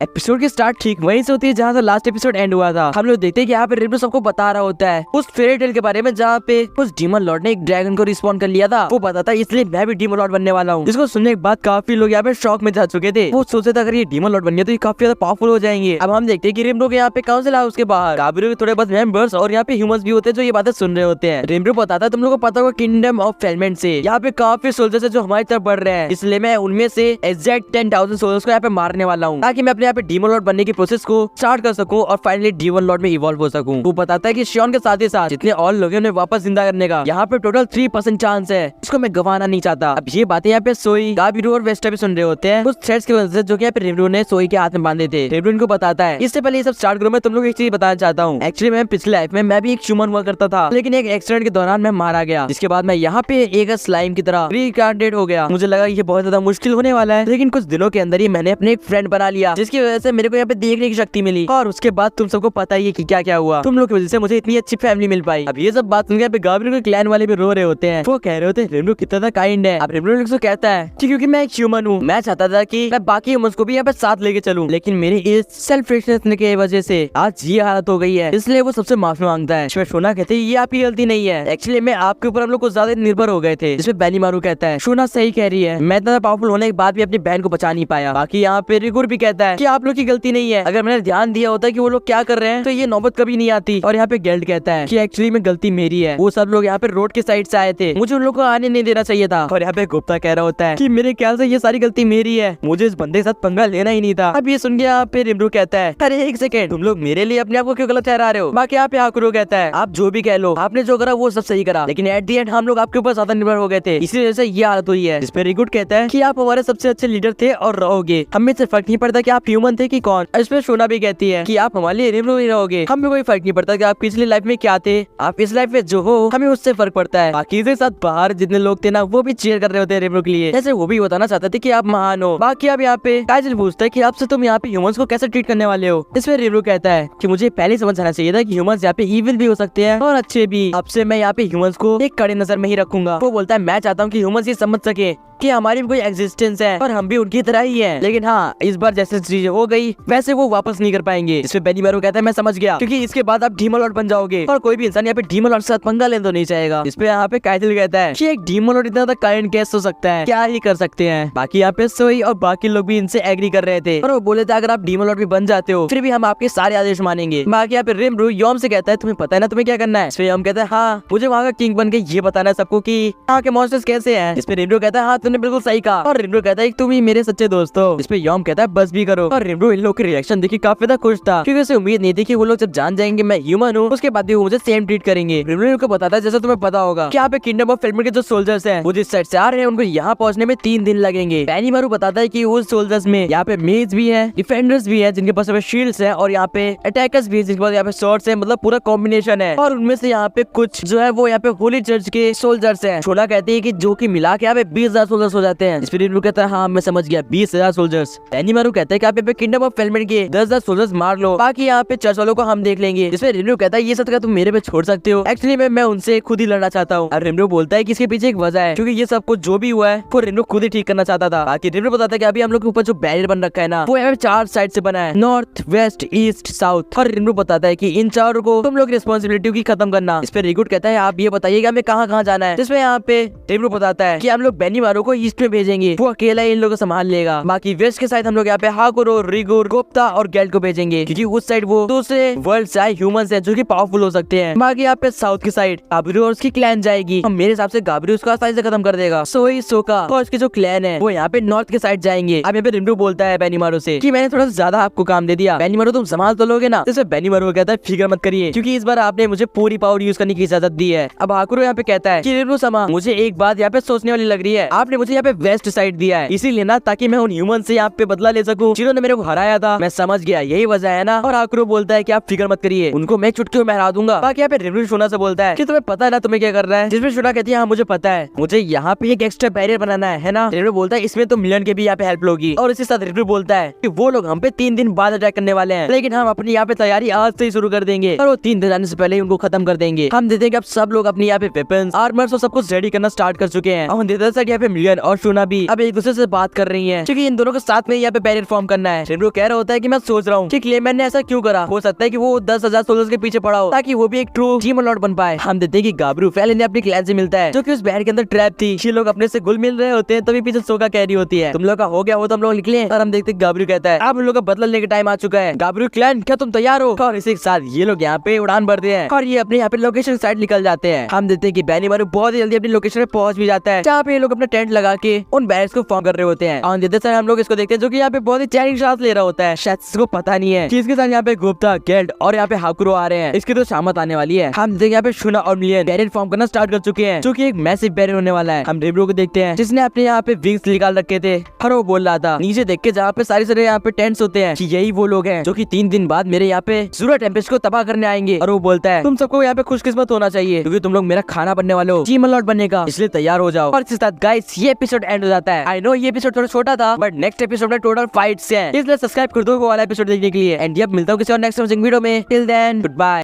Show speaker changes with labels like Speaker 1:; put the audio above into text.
Speaker 1: Episode की start ठीक वहीं से होती है जहाँ से लास्ट एपिसोड एंड हुआ था। हम लोग देखते हैं कि यहाँ पे रेनबो सबको बता रहा होता है उस फेरी टेल के बारे में जहाँ पे उस डीमन लॉर्ड ने एक ड्रैगन को रिस्पॉन कर लिया था। वो पता था इसलिए मैं भी डीमन लॉर्ड बनने वाला हूँ। जिसको सुनने के बाद काफी लोग यहाँ पे शॉक में जा चुके थे। वो सोचे था अगर ये डीमन लॉर्ड बन गया तो ये काफी ज्यादा पावरफुल हो जाएंगे। अब हम देखते हैं कि रेनबो के यहाँ पे काउंसिल है, उसके बाहर गाब्रियो के थोड़े बहुत मेंबर्स और यहाँ पे ह्यूमंस भी होते हैं जो ये बातें सुन रहे होते हैं। रेनबो बताता है तुम लोगों को पता होगा किंगडम ऑफ फेलमेंट से यहाँ पे काफी सोल्जर्स है जो हमारी तरफ बढ़ रहे हैं, इसलिए मैं उनमें से एग्जैक्ट 10,000 सोल्जर्स को यहाँ पे मारने वाला हूँ ताकि मैं अपने यहाँ पे डीमन लॉर्ड बनने की प्रोसेस को स्टार्ट कर सकूं और फाइनली डीमन लॉर्ड में इवॉल्व हो सकूं। वो बताता है कि शियोन के साथ ही साथ जितने और लोग हैं उन्हें वापस जिंदा करने का यहाँ पे टोटल 3% चांस है, इसको मैं गंवाना नहीं चाहता। अब ये बातें यहाँ पे सोई, गाबिरो और वेस्टा भी सुन रहे होते हैं उस थ्रेड्स की वजह से जो कि यहाँ पे रेनबो ने सोई के हाथ में बांधे थे। रेनबो इनको बताता है इससे पहले ये सब स्टार्ट करो मैं तुम लोग एक चीज बताना चाहता हूँ। एक्चुअली मैं पिछले लाइफ में मैं भी एक ह्यूमन हुआ करता था, लेकिन एक एक्सीडेंट के दौरान मैं मारा गया, जिसके बाद मैं यहाँ पे एक स्लाइम की तरह रीइंकार्नेट हो गया। मुझे लगा ये बहुत ज्यादा मुश्किल होने वाला है, लेकिन कुछ दिनों के अंदर ही मैंने अपने एक फ्रेंड बना लिया जिसकी वजह से मेरे को यहाँ पे देखने की शक्ति मिली। और उसके बाद तुम सबको पता ही है कि क्या क्या हुआ, तुम लोग की वजह से मुझे इतनी अच्छी फैमिली मिल पाई। अब ये सब बात सुनकर पे गाब्रियो के क्लैन वाले भी रो रहे होते हैं। वो कह रहे होते हैं रेनबो कितना काइंड है। अब रेनबो कहता है कि क्योंकि मैं एक ह्यूमन हूँ, मैं चाहता था कि मैं बाकी ह्यूमंस को भी यहाँ पे साथ लेके चलूं, लेकिन मेरी इस सेल्फिशनेस की वजह से आज ये हालत हो गई है, इसलिए वो सबसे माफी मांगता है। शोना कहते हैं ये आपकी गलती नहीं है, एक्चुअली मैं आपके ऊपर हम लोग कुछ ज्यादा निर्भर हो गए थे। जिसमें बेनीमारू कहता है शोना सही कह रही है, मैं इतना पावरफुल होने के बाद भी अपनी बहन को बचा नहीं पाया। बाकी यहाँ पे रिगुर भी कहता है कि आप लोग की गलती नहीं है, अगर मैंने ध्यान दिया होता कि वो लोग क्या कर रहे हैं तो ये नौबत कभी नहीं आती। और यहाँ पे गेल्ड कहता है कि एक्चुअली में गलती मेरी है, वो सब लोग यहाँ पे रोड के साइड से आए थे, मुझे उन लोग को आने नहीं देना चाहिए था। और यहाँ पे गुप्ता कह रहा होता है कि मेरे ख्याल से ये सारी गलती मेरी है, मुझे इस बंदे के साथ पंगा लेना ही नहीं था। अब ये सुन के यहाँ पे रिमरू कहता है अरे एक सेकंड, तुम लोग मेरे लिए अपने आप को क्यों गलत ठहरा रहे हो। बाकी यहाँ पे हाकुरो कहता है आप जो भी कह लो, आपने जो करा वो सब सही करा, लेकिन एट दी एंड हम लोग आपके ऊपर ज्यादा निर्भर हो गए थे, इसी वजह से ये हालत हुई है। जिसपे रिगुड कहता है कि आप हमारे सबसे अच्छे लीडर थे और रहोगे, हमें से फर्क नहीं पड़ता कि आप ह्यूमन थे कि कौन। इसमें शोना भी कहती है कि आप हमारे लिए रिमरू ही रहोगे, हमें कोई फर्क नहीं पड़ता कि आप पिछली लाइफ में क्या थे, आप इस लाइफ में जो हो हमें उससे फर्क पड़ता है। बाकी के साथ बाहर जितने लोग थे ना वो भी चीयर कर रहे होते हैं रिमरू के लिए, जैसे वो भी बताना चाहते थे कि आप महान हो। बाकी अब यहाँ पे काइजल पूछता है कि आपसे तुम यहाँ पे ह्यूमंस को कैसे ट्रीट करने वाले हो। इसमें रिमरू कहता है कि मुझे पहले समझ आना चाहिए था कि ह्यूमंस यहाँ पे इविल भी हो सकते हैं और अच्छे भी, अब से मैं यहाँ पे ह्यूमंस को एक कड़े नजर में ही रखूंगा। वो बोलता है मैं चाहता हूँ कि ह्यूमंस ये समझ सके कि हमारी भी कोई एग्जिस्टेंस है और हम भी उनकी तरह ही हैं, लेकिन हाँ इस बार जैसे चीजें हो गई वैसे वो वापस नहीं कर पाएंगे। इसमें बेनीमारू कहता है मैं समझ गया, क्योंकि इसके बाद आप डीमन लॉर्ड बन जाओगे और कोई भी इंसान यहाँ पे डीमन लॉर्ड के साथ पंगा लेने तो नहीं चाहेगा। इस पे यहाँ पे काइटिल कहता है कि एक डीमन लॉर्ड इतना काइंड कैसे हो सकता है, क्या ही कर सकते हैं। बाकी यहाँ पे सोई और बाकी लोग भी इनसे एग्री कर रहे थे और वो बोले थे अगर आप डीमन लॉर्ड भी बन जाते हो फिर भी हम आपके सारे आदेश मानेंगे। बाकी यहाँ पे रिमरू योम से कहता है तुम्हें पता है ना तुम्हें क्या करना है। इस पे योम कहता है हाँ मुझे वहाँ का किंग बन के ये बताना है सबको कि यहाँ के मॉन्स्टर्स कैसे हैं। इस पे रिमरू कहता है हाँ तुमने बिल्कुल सही कहा, और रिमरू कहता है तुम ही मेरे सच्चे दोस्त हो। इस पे योम कहता है बस भी करो। और रिमरू इन लोग की रिएक्शन देखी काफी ज्यादा खुश था, क्योंकि उसे उम्मीद नहीं थी कि वो लोग जब जान जाएंगे मैं ह्यूमन हूँ उसके बाद भी वो मुझे सेम ट्रीट करेंगे। रिमरू को बताता है जैसे तुम्हें पता होगा कि यहाँ पे किंगडम ऑफ फेलमेंट के जो सोल्जर्स हैं वो जिस साइड से आ रहे हैं उनको यहाँ पहुंचने में 3 दिन लगेंगे। बेनीमारू बताता है कि उस सोल्जर्स में यहाँ पे मेज भी है, डिफेंडर्स भी है जिनके पास शील्ड्स है, और यहाँ पे अटैकर्स भी है जिनके पास यहाँ पे स्वॉर्ड्स है, मतलब पूरा कॉम्बिनेशन है। और उनमें से यहाँ पे कुछ जो है वो यहाँ पे होली चर्च के सोल्जर्स है। छोला कहती है कि जो कि मिला के यहाँ पे 20,000 सोल्जर्स हो जाते हैं। स्पिरिट कहता है हाँ मैं समझ गया 20,000 सोल्जर्स। बेनीमारू कहता है कि आप यहाँ पे किंगडम ऑफ फेलमेंट के 10,000 सोल्जर्स मार लो, बाकी यहाँ पे चर्च वालों को हम देख लेंगे। जिसमें रिमरू कहता है ये सब तुम मेरे पे छोड़ सकते हो, एक्चुअली मैं उनसे खुद ही लड़ना चाहता हूँ। और रिमरू बोलता है कि इसके पीछे एक वजह है, क्योंकि ये सब कुछ जो भी हुआ है वो रिमरू खुद ही ठीक करना चाहता था। बाकी रिमरू बताता है कि अभी हम लोग के ऊपर जो बैरियर बन रखा है ना वो यहाँ पे 4 साइड से बना है, नॉर्थ वेस्ट ईस्ट साउथ। और रिमरू बताता है कि इन चारों को तुम लोग रिस्पॉन्सिबिलिटी की खत्म करना। इस पे रिगुड कहता है आप ये बताइएगा हमें कहाँ कहाँ जाना है। जिसमें यहाँ पे रिमरू बताता है कि हम लोग बेनीमारू को ईस्ट में भेजेंगे, वो अकेला इन लोगों को संभाल लेगा। बाकी वेस्ट के साइड हम लोग यहाँ पे हाकुरो, रिगुर, गुप्ता और गेल्ड को भेजेंगे, क्योंकि उस साइड वो दूसरे वर्ल्ड से आए ह्यूमंस हैं जो कि पावरफुल हो सकते हैं। बाकी यहाँ पे साउथ की साइड गाब्रियो और उसकी क्लैन जाएगी, और मेरे हिसाब से गाब्रियो उसको आसानी से खत्म कर देगा। सोई, सोका और उसके जो क्लैन है वो यहाँ पे नॉर्थ के साइड जाएंगे। अब यहाँ पे रिमरू बोलता है बेनीमारू से कि मैंने थोड़ा ज्यादा आपको काम दे दिया, बेनीमारू तुम संभाल तो लोगे ना। जैसे बेनीमारू कहता है फिक्र मत करिए, क्योंकि इस बार आपने मुझे पूरी पावर यूज करने की इजाजत दी है। अब हाकुरो यहाँ पे कहता है कि रिमरू समा मुझे एक बात यहाँ पे सोचने वाली लग रही है, आपने मुझे यहाँ पे वेस्ट साइड दिया है इसीलिए ना ताकि मैं उन ह्यूमन से यहाँ पे बदला ले सकूं जिन्होंने मेरे को हराया था। मैं समझ गया यही वजह है ना। और हाकुरो बोलता है कि आप फिक्र मत करिए, उनको मैं चुटकियों में हरा दूंगा। बाकी यहाँ पे रिमरू शोना से बोलता है कि तुम्हें पता है ना तुम्हें क्या करना है। जिसमें शोना कहती है हाँ मुझे पता है, मुझे यहाँ पे एक एक्स्ट्रा बैरियर बनाना है ना। रिमरू बोलता है इसमें तो मिलियन के भी यहाँ पे हेल्प होगी। और इसी साथ रिमरू बोलता है कि वो लोग हम पे 3 दिन बाद अटैक करने वाले हैं, लेकिन हम अपनी यहाँ पे तैयारी आज से ही शुरू कर देंगे और वो 3 दिन आने से पहले ही उनको खत्म कर देंगे। हम देते हैं कि अब सब लोग अपनी यहाँ पे वेपन्स, आर्मर्स और सब कुछ रेडी करना स्टार्ट कर चुके हैं। और हम देते हैं यहाँ पे मिलियन और शूना भी अब एक दूसरे से बात कर रही है क्योंकि इन दोनों को साथ में यहाँ पे बैरियर फॉर्म करना है। रेनबो कह रहा होता है कि मैं सोच रहा हूँ कि क्लेमैन ने ऐसा क्यों करा, हो सकता है कि वो 10,000 सोल्जर्स के पीछे पड़ा हो ताकि वो भी एक ट्रू डीमन लॉर्ड बन पाए। हम देखते हैं कि गाब्रू फेलिन ने अपनी क्लैन से मिलता है जो कि उस बैरियर के अंदर ट्रैप थी। ये लोग अपने से घुल मिल रहे होते हैं तभी पीछे सोका कह रही होती है तुम लोग का हो गया वो तो हम लोग निकले। और हम देखते गाब्रू कहता है अब हम लोग का बदला लेने का टाइम आ चुका है। गाब्रू क्लैन क्या तुम तैयार हो? और इसी के साथ ये लोग यहाँ पे उड़ान भरते हैं और ये अपने यहाँ पे लोकेशन साइड निकल जाते हैं। हम देखते हैं कि बेनीमारू बहुत ही जल्दी अपनी लोकेशन पे पहुंच भी जाता है जहाँ पे ये लोग अपना टेंट लगा के उन बैरियर्स को फॉर्म कर रहे होते हैं। और देते समय हम लोग इसको देखते हैं जो कि यहाँ पे बहुत ही चैनिंग सांस ले रहा होता है। शायद इसको पता नहीं है कि इसके साथ यहाँ पे गुप्ता, गेल्ड और यहाँ पे हाकुरो आ रहे हैं। इसकी तो शामत आने वाली है। हम देखते हैं यहाँ पे शूना और मिलियन बैरियर फॉर्म करना स्टार्ट कर चुके हैं जो कि एक मैसिव बैरियर होने वाला है। हम रेनबो को देखते हैं जिसने अपने यहाँ पे विंग्स निकाल रखे थे और वो बोल रहा था नीचे देख के जहाँ पे सारे यहाँ पे टेंट्स होते हैं कि यही वो लोग हैं जो कि 3 दिन बाद मेरे यहाँ पे ज़रूर टेम्पेस्ट को तबाह करने आएंगे। और वो बोलता है तुम सबको यहाँ पे खुशकिस्मत होना चाहिए क्योंकि तुम लोग मेरा खाना बनने वाले हो, डीमन लॉर्ड बनने का, इसलिए तैयार हो जाओ। और इसके साथ गाइस ये एपिसोड एंड हो जाता है। आई नो ये एपिसोड थोड़ा छोटा था बट नेक्स्ट एपिसोड में टोटल फाइट्स हैं, इसलिए सब्सक्राइब कर दो वो वाला एपिसोड देखने के लिए। एंड अब मिलता हूँ किसी और नेक्स्ट वीडियो में। Till then good bye.